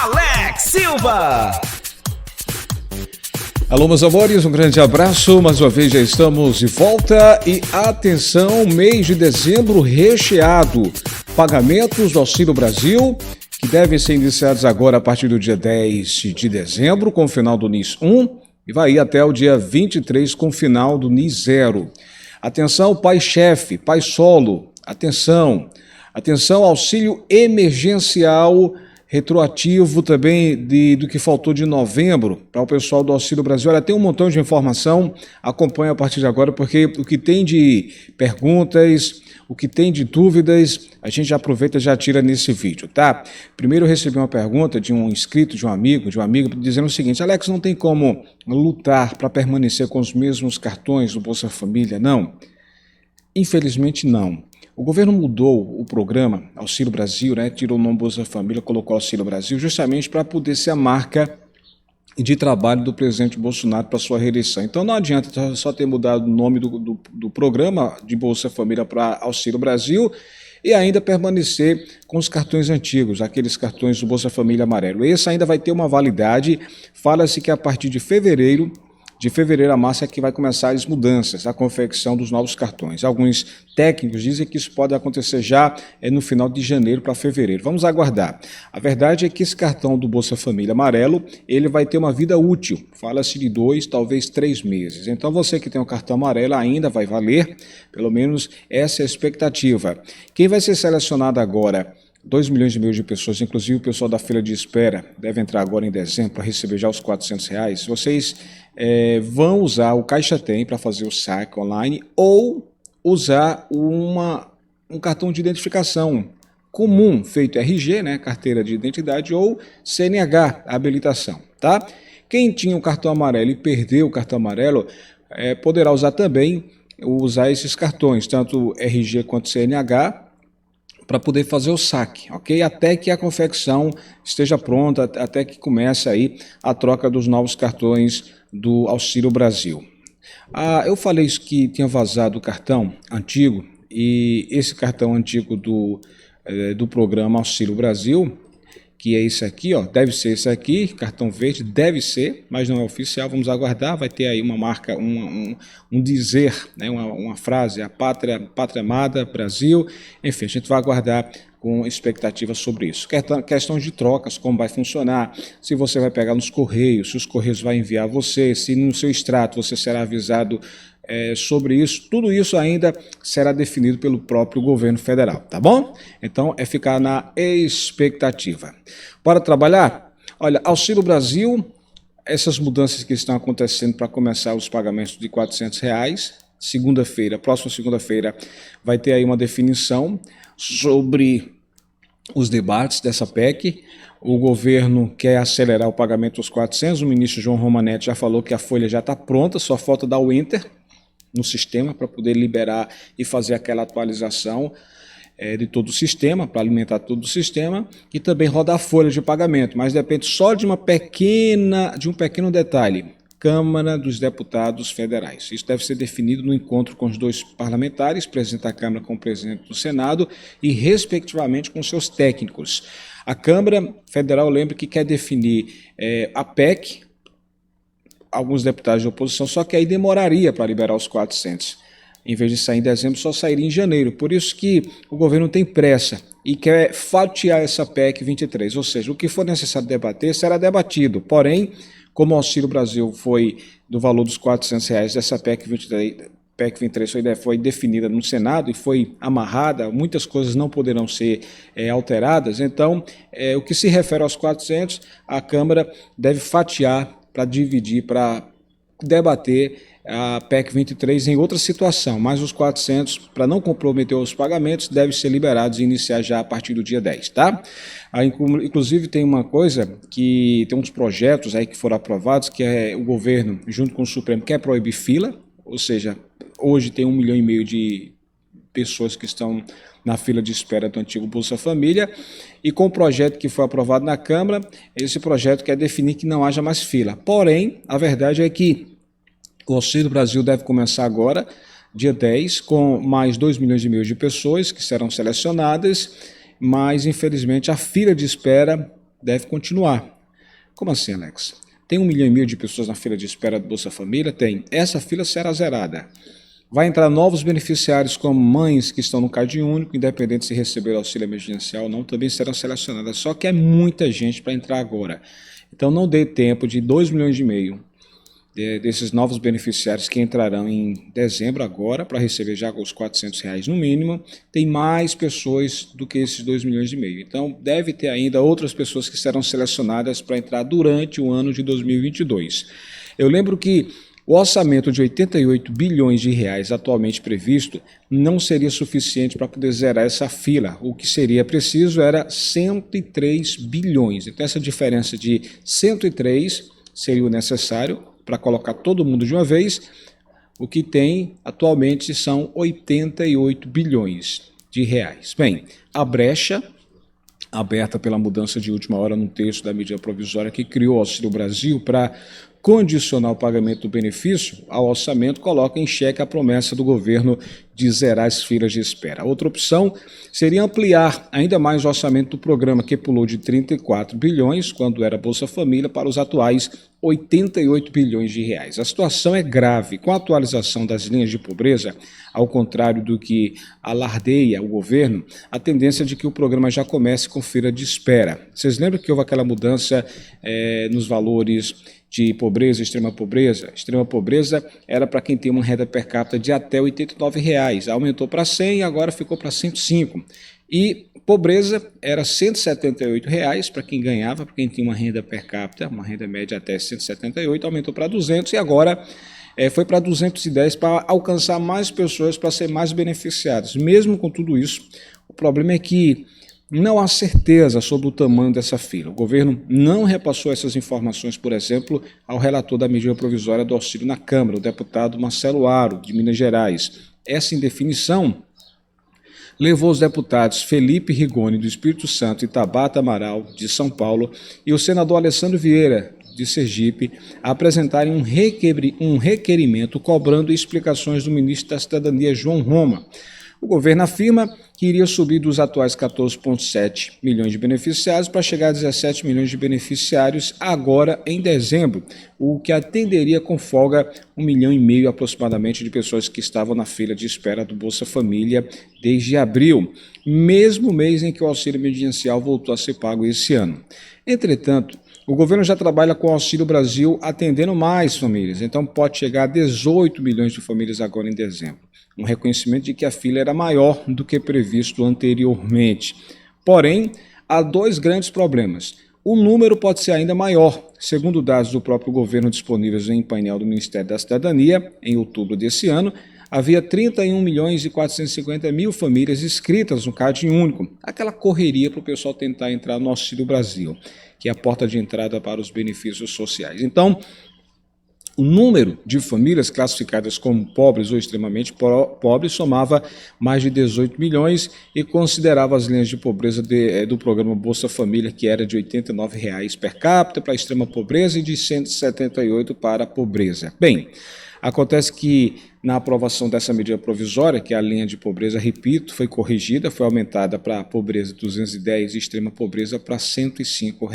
Alex Silva. Alô, meus amores, um grande abraço. Mais uma vez já estamos de volta e atenção, mês de dezembro recheado. Pagamentos do Auxílio Brasil, que devem ser iniciados agora a partir do dia 10 de dezembro, com o final do NIS 1, e vai ir até o dia 23 com o final do NIS 0. Atenção, pai-chefe, pai solo, atenção, auxílio emergencial retroativo também do que faltou de novembro para o pessoal do Auxílio Brasil. Olha, tem um montão de informação, acompanha a partir de agora, porque o que tem de perguntas, o que tem de dúvidas, a gente já aproveita e já tira nesse vídeo, tá? Primeiro eu recebi uma pergunta de um inscrito, de um amigo, dizendo o seguinte: Alex, não tem como lutar para permanecer com os mesmos cartões do Bolsa Família, não? Infelizmente não. O governo mudou o programa Auxílio Brasil, né? Tirou o nome Bolsa Família, colocou Auxílio Brasil, justamente para poder ser a marca de trabalho do presidente Bolsonaro para sua reeleição. Então não adianta só ter mudado o nome do programa de Bolsa Família para Auxílio Brasil e ainda permanecer com os cartões antigos, aqueles cartões do Bolsa Família amarelo. Esse ainda vai ter uma validade, fala-se que a partir de fevereiro a massa é que vai começar as mudanças, a confecção dos novos cartões. Alguns técnicos dizem que isso pode acontecer já no final de janeiro para fevereiro. Vamos aguardar. A verdade é que esse cartão do Bolsa Família amarelo, ele vai ter uma vida útil, fala-se de 2, talvez 3 meses. Então você que tem o cartão amarelo ainda vai valer, pelo menos essa é a expectativa. Quem vai ser selecionado agora? 2 milhões e meio de pessoas, inclusive o pessoal da fila de espera, deve entrar agora em dezembro para receber já os R$400. Vocês vão usar o Caixa Tem para fazer o saque online ou usar um cartão de identificação comum, feito RG, né, carteira de identidade, ou CNH, habilitação, tá? Quem tinha o cartão amarelo e perdeu o cartão amarelo, poderá usar também esses cartões, tanto RG quanto CNH, para poder fazer o saque, ok? Até que a confecção esteja pronta, até que comece aí a troca dos novos cartões do Auxílio Brasil. Eu falei isso que tinha vazado o cartão antigo, e esse cartão antigo do programa Auxílio Brasil, que é esse aqui, ó, deve ser esse aqui, cartão verde, deve ser, mas não é oficial, vamos aguardar, vai ter aí uma marca, um dizer, né, uma frase, a pátria amada, Brasil, enfim, a gente vai aguardar com expectativa sobre isso. Questão de trocas, como vai funcionar, se você vai pegar nos Correios, se os Correios vão enviar você, se no seu extrato você será avisado sobre isso, tudo isso ainda será definido pelo próprio governo federal, tá bom? Então é ficar na expectativa. Bora trabalhar? Olha, Auxílio Brasil, essas mudanças que estão acontecendo para começar os pagamentos de R$400, próxima segunda-feira, vai ter aí uma definição sobre os debates dessa PEC. O governo quer acelerar o pagamento dos 400, o ministro João Romanetti já falou que a folha já está pronta, só falta dar o enter no sistema para poder liberar e fazer aquela atualização de todo o sistema, para alimentar todo o sistema, e também rodar a folha de pagamento, mas depende só de um pequeno detalhe: Câmara dos Deputados Federais. Isso deve ser definido no encontro com os dois parlamentares, presidente da Câmara com o presidente do Senado, e respectivamente com seus técnicos. A Câmara Federal, lembra que quer definir a PEC, alguns deputados de oposição, só que aí demoraria para liberar os 400. Em vez de sair em dezembro, só sairia em janeiro. Por isso que o governo tem pressa e quer fatiar essa PEC 23. Ou seja, o que for necessário debater será debatido. Porém, como o Auxílio Brasil foi do valor dos R$400, essa PEC 23 foi definida no Senado e foi amarrada, muitas coisas não poderão ser alteradas. Então, o que se refere aos 400, a Câmara deve fatiar para dividir, para debater a PEC 23 em outra situação, mas os 400, para não comprometer os pagamentos, devem ser liberados e iniciar já a partir do dia 10, tá? Inclusive tem uma coisa, que tem uns projetos aí que foram aprovados, que é o governo, junto com o Supremo, quer proibir fila, ou seja, hoje tem 1,5 milhão de pessoas que estão na fila de espera do antigo Bolsa Família, e com o projeto que foi aprovado na Câmara, esse projeto quer definir que não haja mais fila. Porém, a verdade é que o Auxílio Brasil deve começar agora, dia 10, com mais 2,5 milhões de pessoas que serão selecionadas, mas infelizmente a fila de espera deve continuar. Como assim, Alex? Tem 1,5 milhão de pessoas na fila de espera do Bolsa Família? Tem. Essa fila será zerada. Vai entrar novos beneficiários como mães que estão no Cade Único, independente se receber auxílio emergencial ou não, também serão selecionadas. Só que é muita gente para entrar agora. Então não dê tempo de 2,5 milhões desses novos beneficiários que entrarão em dezembro agora, para receber já os R$ 400 no mínimo. Tem mais pessoas do que esses 2,5 milhões. Então deve ter ainda outras pessoas que serão selecionadas para entrar durante o ano de 2022. Eu lembro que o orçamento de 88 bilhões de reais atualmente previsto não seria suficiente para poder zerar essa fila. O que seria preciso era 103 bilhões. Então essa diferença de 103 seria o necessário para colocar todo mundo de uma vez. O que tem atualmente são 88 bilhões de reais. Bem, a brecha aberta pela mudança de última hora no texto da medida provisória que criou o Auxílio Brasil para condicionar o pagamento do benefício ao orçamento coloca em xeque a promessa do governo de zerar as filas de espera. A outra opção seria ampliar ainda mais o orçamento do programa, que pulou de 34 bilhões, quando era Bolsa Família, para os atuais 88 bilhões de reais. A situação é grave. Com a atualização das linhas de pobreza, ao contrário do que alardeia o governo, a tendência é de que o programa já comece com fila de espera. Vocês lembram que houve aquela mudança nos valores de pobreza e extrema pobreza? Extrema pobreza era para quem tem uma renda per capita de até R$ 89. Aumentou para 100 e agora ficou para 105. E pobreza era R$ 178 para quem ganhava, para quem tinha uma renda per capita, uma renda média até 178, aumentou para 200 e agora foi para 210 para alcançar mais pessoas, para ser mais beneficiados. Mesmo com tudo isso, o problema é que não há certeza sobre o tamanho dessa fila. O governo não repassou essas informações, por exemplo, ao relator da medida provisória do auxílio na Câmara, o deputado Marcelo Aro, de Minas Gerais. Essa indefinição levou os deputados Felipe Rigoni, do Espírito Santo, e Tabata Amaral, de São Paulo, e o senador Alessandro Vieira, de Sergipe, a apresentarem um requerimento cobrando explicações do ministro da Cidadania, João Roma. O governo afirma que iria subir dos atuais 14,7 milhões de beneficiários para chegar a 17 milhões de beneficiários agora em dezembro, o que atenderia com folga 1,5 milhão aproximadamente de pessoas que estavam na fila de espera do Bolsa Família desde abril, mesmo mês em que o auxílio emergencial voltou a ser pago esse ano. Entretanto, o governo já trabalha com o Auxílio Brasil atendendo mais famílias, então pode chegar a 18 milhões de famílias agora em dezembro. Um reconhecimento de que a fila era maior do que previsto anteriormente. Porém, há dois grandes problemas. O número pode ser ainda maior. Segundo dados do próprio governo disponíveis em painel do Ministério da Cidadania, em outubro desse ano, havia 31 milhões e 450 mil famílias inscritas no Cade Único. Aquela correria para o pessoal tentar entrar no Auxílio Brasil, que é a porta de entrada para os benefícios sociais. Então, o número de famílias classificadas como pobres ou extremamente pobres somava mais de 18 milhões e considerava as linhas de pobreza do programa Bolsa Família, que era de R$ 89 per capita para a extrema pobreza e de 178 para a pobreza. Bem, acontece que na aprovação dessa medida provisória, que a linha de pobreza, repito, foi corrigida, foi aumentada para a pobreza 210 e extrema pobreza para R$ 105.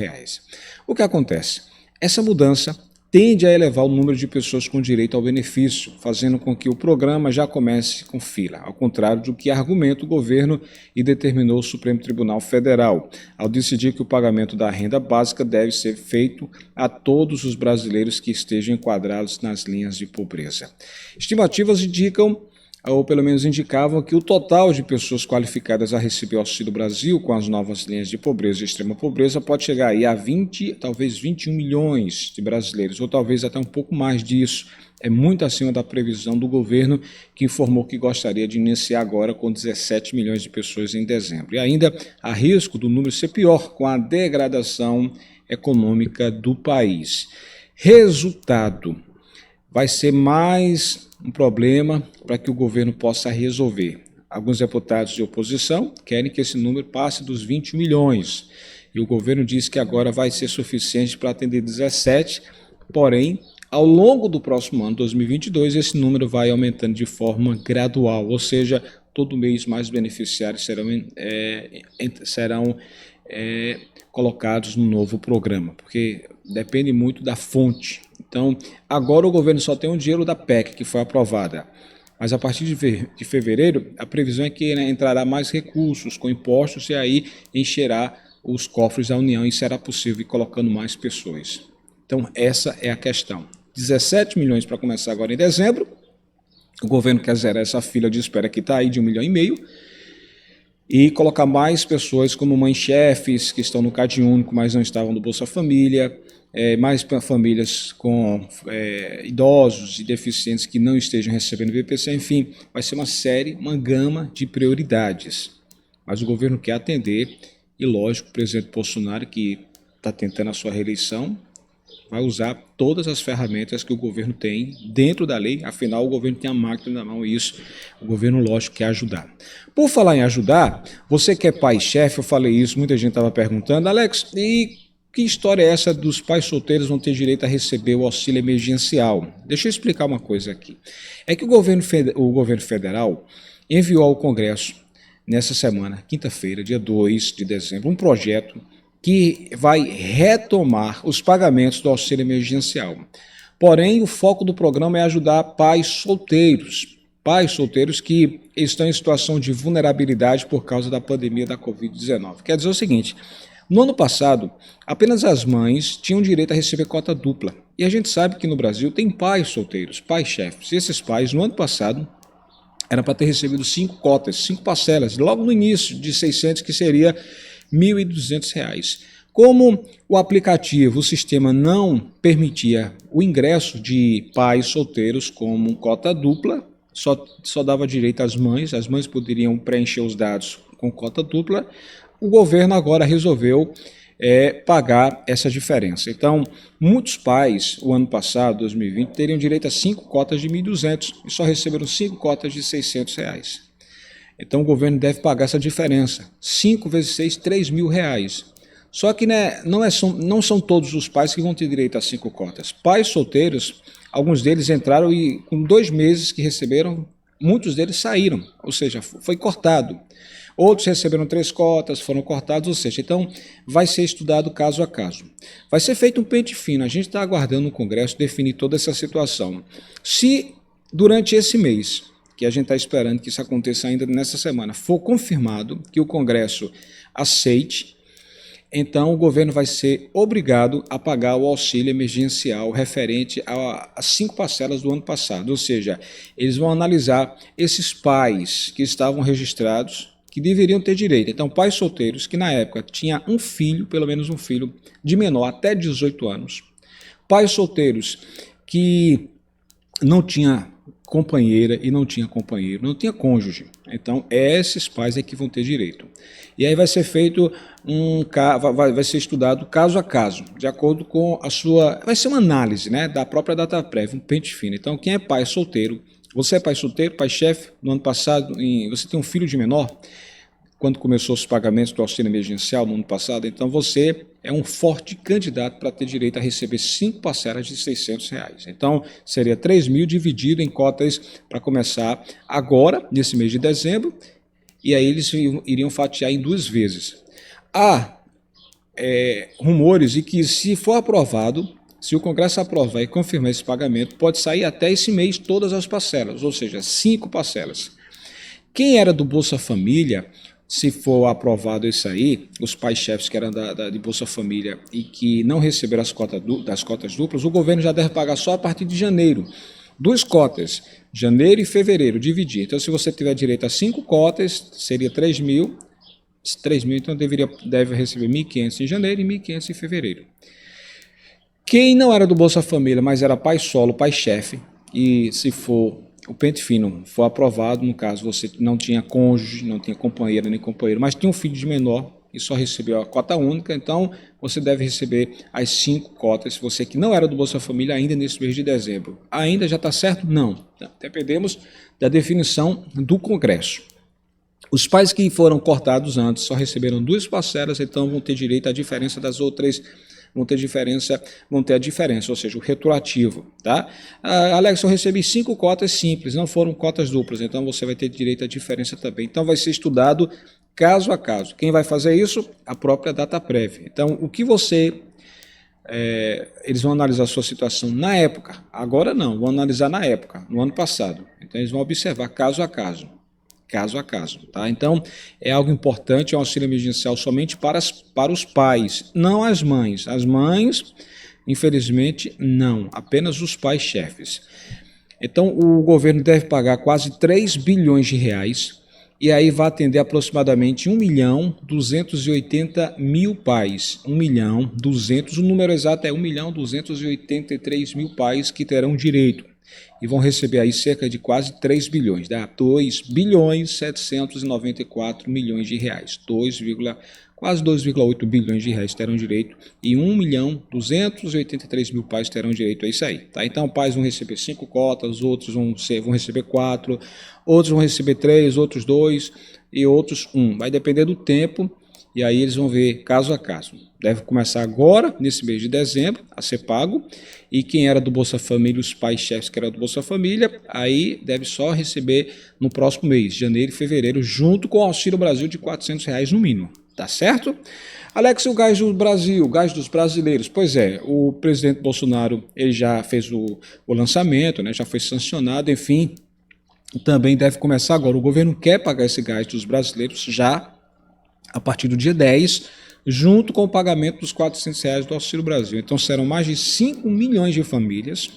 O que acontece? Essa mudança tende a elevar o número de pessoas com direito ao benefício, fazendo com que o programa já comece com fila, ao contrário do que argumenta o governo e determinou o Supremo Tribunal Federal, ao decidir que o pagamento da renda básica deve ser feito a todos os brasileiros que estejam enquadrados nas linhas de pobreza. Estimativas indicam, ou pelo menos indicavam, que o total de pessoas qualificadas a receber o Auxílio Brasil com as novas linhas de pobreza e extrema pobreza pode chegar aí a 20, talvez 21 milhões de brasileiros, ou talvez até um pouco mais disso. É muito acima da previsão do governo, que informou que gostaria de iniciar agora com 17 milhões de pessoas em dezembro. E ainda há risco do número ser pior com a degradação econômica do país. Resultado: vai ser mais um problema para que o governo possa resolver. Alguns deputados de oposição querem que esse número passe dos 21 milhões. E o governo diz que agora vai ser suficiente para atender 17, porém, ao longo do próximo ano, 2022, esse número vai aumentando de forma gradual, ou seja, todo mês mais beneficiários serão colocados no novo programa, porque depende muito da fonte. Então, agora o governo só tem o dinheiro da PEC, que foi aprovada. Mas a partir de fevereiro, a previsão é que entrará mais recursos com impostos e aí encherá os cofres da União e será possível ir colocando mais pessoas. Então, essa é a questão. 17 milhões para começar agora em dezembro. O governo quer zerar essa fila de espera que está aí de 1,5 milhão e colocar mais pessoas como mães-chefes que estão no Cade Único, mas não estavam no Bolsa Família, mais famílias com idosos e deficientes que não estejam recebendo BPC, enfim, vai ser uma gama de prioridades. Mas o governo quer atender e, lógico, o presidente Bolsonaro, que está tentando a sua reeleição, vai usar todas as ferramentas que o governo tem dentro da lei, afinal o governo tem a máquina na mão e isso o governo, lógico, quer ajudar. Por falar em ajudar, você que é pai-chefe, eu falei isso, muita gente estava perguntando, Alex, e que história é essa dos pais solteiros vão ter direito a receber o auxílio emergencial? Deixa eu explicar uma coisa aqui. É que o governo federal enviou ao Congresso, nessa semana, quinta-feira, dia 2 de dezembro, um projeto que vai retomar os pagamentos do auxílio emergencial. Porém, o foco do programa é ajudar pais solteiros que estão em situação de vulnerabilidade por causa da pandemia da Covid-19. Quer dizer o seguinte, no ano passado, apenas as mães tinham direito a receber cota dupla. E a gente sabe que no Brasil tem pais solteiros, pais-chefes. E esses pais, no ano passado, era para ter recebido 5 cotas, 5 parcelas, logo no início de 600, que seria R$ 1.200. Como o aplicativo, o sistema não permitia o ingresso de pais solteiros como cota dupla, só dava direito às mães poderiam preencher os dados com cota dupla, o governo agora resolveu pagar essa diferença. Então, muitos pais, o ano passado, 2020, teriam direito a 5 cotas de R$ 1.200 e só receberam 5 cotas de R$ 600. Então o governo deve pagar essa diferença, 5 vezes 6, R$3.000. Só que não são todos os pais que vão ter direito a 5 cotas. Pais solteiros, alguns deles entraram e com 2 meses que receberam, muitos deles saíram, ou seja, foi cortado. Outros receberam 3 cotas, foram cortados, ou seja, então vai ser estudado caso a caso. Vai ser feito um pente fino, a gente está aguardando o Congresso definir toda essa situação. Se durante esse mês, que a gente está esperando que isso aconteça ainda nessa semana, for confirmado que o Congresso aceite, então o governo vai ser obrigado a pagar o auxílio emergencial referente às 5 parcelas do ano passado. Ou seja, eles vão analisar esses pais que estavam registrados, que deveriam ter direito. Então, pais solteiros que na época tinha um filho, pelo menos um filho, de menor até 18 anos. Pais solteiros que não tinha companheira e não tinha companheiro, não tinha cônjuge. Então, esses pais é que vão ter direito. E aí vai ser feito vai ser estudado caso a caso, de acordo com a sua... Vai ser uma análise, né, da própria data prévia, um pente fino. Então, quem é pai solteiro, você é pai solteiro, pai-chefe, no ano passado, você tem um filho de menor, quando começou os pagamentos do auxílio emergencial no ano passado, então você é um forte candidato para ter direito a receber 5 parcelas de R$600. Então, seria 3.000 dividido em cotas para começar agora, nesse mês de dezembro, e aí eles iriam fatiar em 2 vezes. Há rumores de que, se for aprovado, se o Congresso aprovar e confirmar esse pagamento, pode sair até esse mês todas as parcelas, ou seja, 5 parcelas. Quem era do Bolsa Família, se for aprovado isso aí, os pais-chefes que eram de Bolsa Família e que não receberam das cotas duplas, o governo já deve pagar só a partir de janeiro. 2 cotas, janeiro e fevereiro, dividir. Então, se você tiver direito a 5 cotas, seria 3.000. 3.000, então deve receber 1.500 em janeiro e 1.500 em fevereiro. Quem não era do Bolsa Família, mas era pai solo, pai-chefe, e se for o pente fino for aprovado, no caso você não tinha cônjuge, não tinha companheira nem companheiro, mas tinha um filho de menor e só recebeu a cota única, então você deve receber as 5 cotas, se você que não era do Bolsa Família ainda nesse mês de dezembro. Ainda já está certo? Não. Dependemos da definição do Congresso. Os pais que foram cortados antes só receberam 2 parcelas, então vão ter direito à diferença das outras, vão ter a diferença, ou seja, o retroativo, tá? Alex, eu recebi 5 cotas simples, não foram cotas duplas, então você vai ter direito à diferença também. Então vai ser estudado caso a caso. Quem vai fazer isso? A própria Dataprev. Então, o que eles vão analisar a sua situação na época, agora não, vão analisar na época, no ano passado. Então, eles vão observar caso a caso. Caso a caso, tá? Então, é algo importante, é um auxílio emergencial somente para os pais, não as mães. As mães, infelizmente, não, apenas os pais chefes. Então, o governo deve pagar quase 3 bilhões de reais e aí vai atender aproximadamente 1.280.000 pais. 1.200.000, o número exato é 1.283.000 pais que terão direito e vão receber aí cerca de quase 3 bilhões, dá 2 bilhões 794 milhões de reais, quase 2,8 bilhões de reais terão direito e 1.283.000 pais terão direito a isso aí, tá? Então pais vão receber 5 cotas, outros vão receber 4, outros vão receber 3, outros 2 e outros 1, vai depender do tempo. E aí eles vão ver caso a caso. Deve começar agora, nesse mês de dezembro, a ser pago. E quem era do Bolsa Família, os pais chefes que eram do Bolsa Família, aí deve só receber no próximo mês, janeiro e fevereiro, junto com o Auxílio Brasil de R$400 no mínimo. Tá certo? Alex, o gás do Brasil, o gás dos brasileiros. Pois é, o presidente Bolsonaro ele já fez o lançamento, né, já foi sancionado, enfim. Também deve começar agora. O governo quer pagar esse gás dos brasileiros já a partir do dia 10, junto com o pagamento dos R$400 do Auxílio Brasil. Então serão mais de 5 milhões de famílias.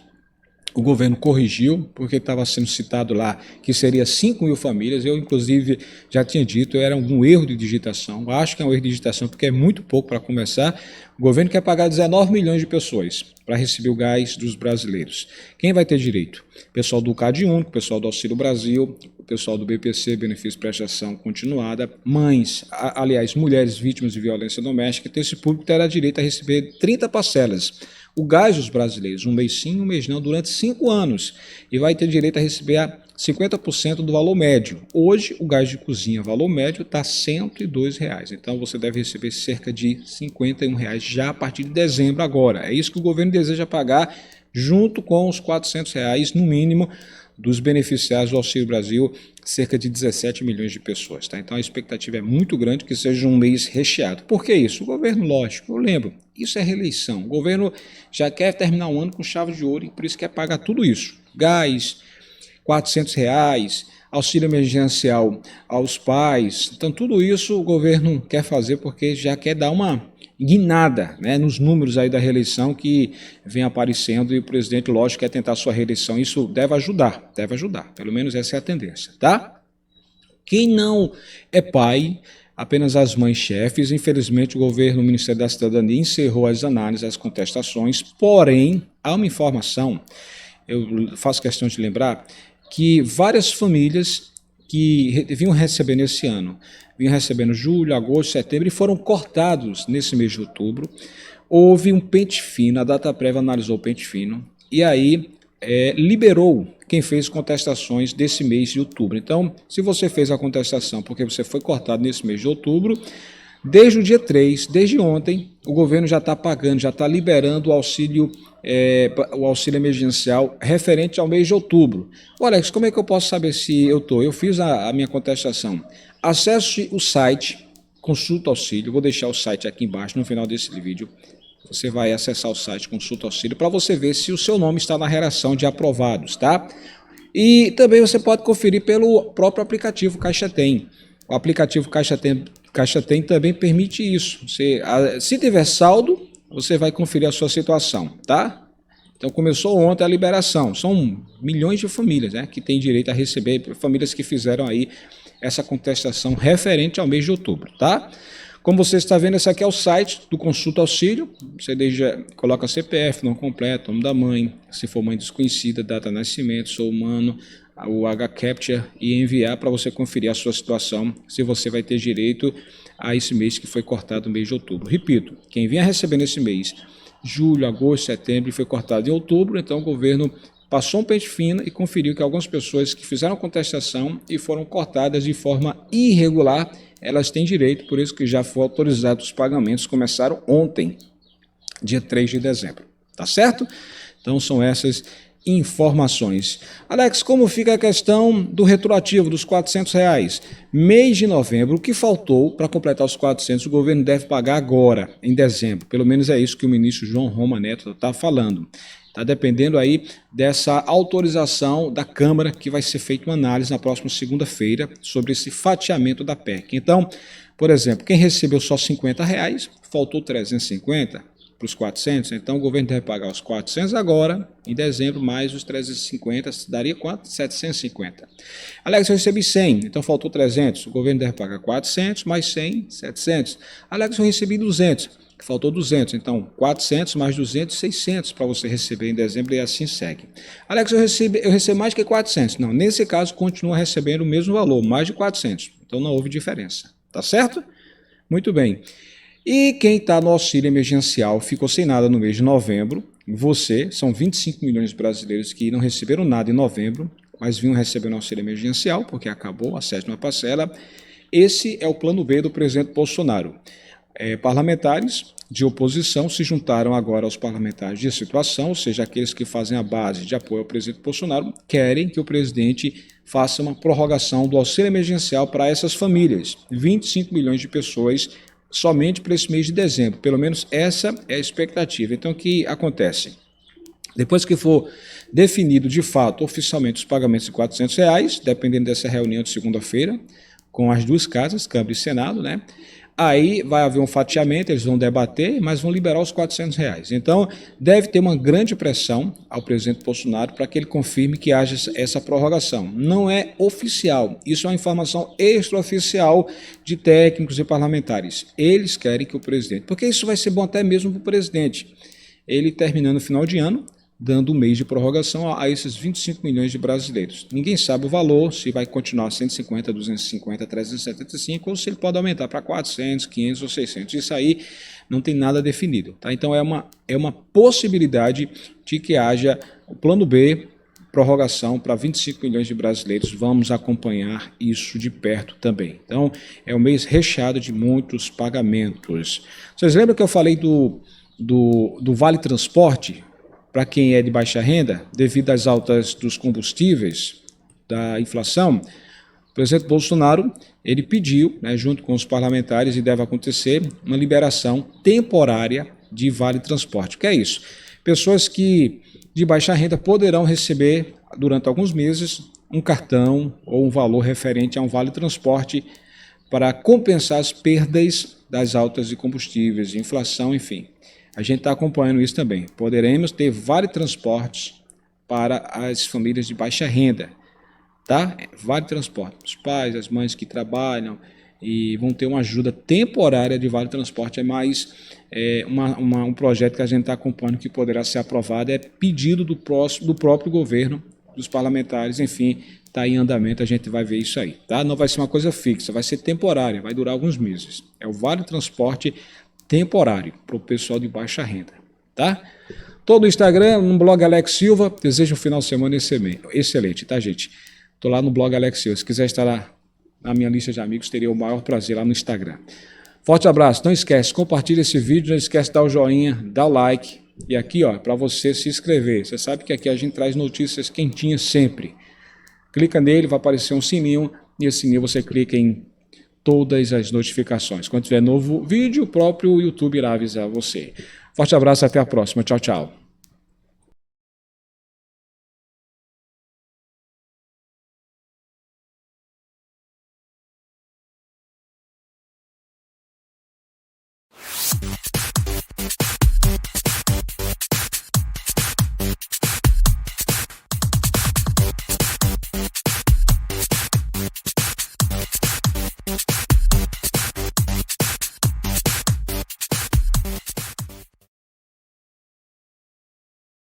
O governo corrigiu, porque estava sendo citado lá que seria 5 mil famílias. Eu, inclusive, já tinha dito, era um erro de digitação. Acho que é um erro de digitação, porque é muito pouco para começar. O governo quer pagar 19 milhões de pessoas para receber o gás dos brasileiros. Quem vai ter direito? Pessoal do Cade Único, pessoal do Auxílio Brasil, o pessoal do BPC, Benefício de Prestação Continuada, mães, aliás, mulheres vítimas de violência doméstica. Então, esse público terá direito a receber 30 parcelas. O gás dos brasileiros, um mês sim, um mês não, durante 5 anos. E vai ter direito a receber a 50% do valor médio. Hoje, o gás de cozinha, valor médio, está R$ 102. Então, você deve receber cerca de R$ 51 já a partir de dezembro agora. É isso que o governo deseja pagar, junto com os R$ 400 no mínimo dos beneficiários do Auxílio Brasil, cerca de 17 milhões de pessoas. Tá? Então a expectativa é muito grande que seja um mês recheado. Por que isso? O governo, lógico, eu lembro, isso é reeleição. O governo já quer terminar o ano com chave de ouro e por isso quer pagar tudo isso. Gás, R$ 400, auxílio emergencial aos pais. Então tudo isso o governo quer fazer porque já quer dar uma guinada, né, nos números aí da reeleição que vem aparecendo e o presidente, lógico, quer tentar sua reeleição. Isso deve ajudar, pelo menos essa é a tendência, tá? Quem não é pai, apenas as mães chefes, infelizmente o governo, o Ministério da Cidadania encerrou as análises, as contestações, porém, há uma informação, eu faço questão de lembrar, que várias famílias que vinham recebendo esse ano, vinham recebendo julho, agosto, setembro e foram cortados nesse mês de outubro. Houve um pente fino, a Dataprev analisou o pente fino e aí liberou quem fez contestações desse mês de outubro. Então, se você fez a contestação porque você foi cortado nesse mês de outubro, desde o dia 3, desde ontem, o governo já está pagando, já está liberando o auxílio emergencial referente ao mês de outubro. Alex, como é que eu posso saber se eu estou? Eu fiz a minha contestação. Acesse o site, consulta auxílio, vou deixar o site aqui embaixo no final desse vídeo. Você vai acessar o site Consulta Auxílio para você ver se o seu nome está na relação de aprovados, tá? E também você pode conferir pelo próprio aplicativo Caixa Tem. O aplicativo Caixa Tem também permite isso. Se tiver saldo, você vai conferir a sua situação, tá? Então começou ontem a liberação. São milhões de famílias, né, que têm direito a receber, famílias que fizeram aí essa contestação referente ao mês de outubro, tá? Como você está vendo, esse aqui é o site do Consulta Auxílio. Você coloca CPF, nome completo, nome da mãe, se for mãe desconhecida, data de nascimento, sou humano, o HCAPTCHA e enviar para você conferir a sua situação, se você vai ter direito a esse mês que foi cortado no mês de outubro. Repito, quem vinha recebendo esse mês, julho, agosto, setembro, e foi cortado em outubro, então o governo passou um pente fino e conferiu que algumas pessoas que fizeram contestação e foram cortadas de forma irregular, elas têm direito, por isso que já foi autorizado os pagamentos, começaram ontem, dia 3 de dezembro, tá certo? Então são essas informações. Alex, como fica a questão do retroativo dos R$400? Mês de novembro, o que faltou para completar os 400, o governo deve pagar agora, em dezembro. Pelo menos é isso que o ministro João Roma Neto está falando. Está dependendo aí dessa autorização da Câmara, que vai ser feita uma análise na próxima segunda-feira sobre esse fatiamento da PEC. Então, por exemplo, quem recebeu só R$50, faltou 350 para os 400, então o governo deve pagar os 400 agora, em dezembro, mais os 350, daria quanto? 750. Alex, eu recebi 100, então faltou 300, o governo deve pagar 400, mais 100, 700. Alex, eu recebi 200, faltou 200, então 400 mais 200, 600 para você receber em dezembro e assim segue. Alex, eu recebo mais que 400. Não, nesse caso continua recebendo o mesmo valor, mais de 400, então não houve diferença, tá certo? Muito bem. E quem está no auxílio emergencial ficou sem nada no mês de novembro, são 25 milhões de brasileiros que não receberam nada em novembro, mas vinham recebendo auxílio emergencial, porque acabou a 7ª parcela. Esse é o plano B do presidente Bolsonaro. Parlamentares de oposição se juntaram agora aos parlamentares de situação, ou seja, aqueles que fazem a base de apoio ao presidente Bolsonaro, querem que o presidente faça uma prorrogação do auxílio emergencial para essas famílias, 25 milhões de pessoas somente para esse mês de dezembro, pelo menos essa é a expectativa. Então o que acontece? Depois que for definido de fato, oficialmente, os pagamentos de R$400, dependendo dessa reunião de segunda-feira, com as duas casas, Câmara e Senado, né? Aí vai haver um fatiamento, eles vão debater, mas vão liberar os R$400. Então, deve ter uma grande pressão ao presidente Bolsonaro para que ele confirme que haja essa prorrogação. Não é oficial, isso é uma informação extraoficial de técnicos e parlamentares. Eles querem que o presidente, porque isso vai ser bom até mesmo para o presidente, ele terminando no final de ano, dando um mês de prorrogação a esses 25 milhões de brasileiros. Ninguém sabe o valor, se vai continuar 150, 250, 375, ou se ele pode aumentar para 400, 500 ou 600. Isso aí não tem nada definido. Tá? Então é uma possibilidade de que haja o plano B, prorrogação para 25 milhões de brasileiros. Vamos acompanhar isso de perto também. Então é um mês recheado de muitos pagamentos. Vocês lembram que eu falei do Vale Transporte? Para quem é de baixa renda, devido às altas dos combustíveis, da inflação, o presidente Bolsonaro ele pediu, junto com os parlamentares, e deve acontecer, uma liberação temporária de Vale Transporte. O que é isso? Pessoas que de baixa renda poderão receber, durante alguns meses, um cartão ou um valor referente a um Vale Transporte para compensar as perdas das altas de combustíveis, de inflação, enfim. A gente está acompanhando isso também. Poderemos ter vários transportes para as famílias de baixa renda, tá? Vale Transporte. Os pais, as mães que trabalham e vão ter uma ajuda temporária de Vale Transporte. É mais um projeto que a gente está acompanhando que poderá ser aprovado. É pedido do próprio governo, dos parlamentares, enfim, está em andamento, a gente vai ver isso aí, tá? Não vai ser uma coisa fixa, vai ser temporária, vai durar alguns meses. É o Vale Transporte temporário para o pessoal de baixa renda, tá? Todo o Instagram, no blog Alex Silva. Desejo um final de semana excelente, tá, gente? Estou lá no blog Alex Silva. Se quiser estar lá na minha lista de amigos, teria o maior prazer lá no Instagram. Forte abraço. Não esquece, compartilha esse vídeo, não esquece de dar o joinha, dar o like. E aqui, ó, para você se inscrever. Você sabe que aqui a gente traz notícias quentinhas sempre. Clica nele, vai aparecer um sininho. E esse sininho você clica em todas as notificações. Quando tiver novo vídeo, o próprio YouTube irá avisar você. Forte abraço, até a próxima. Tchau, tchau.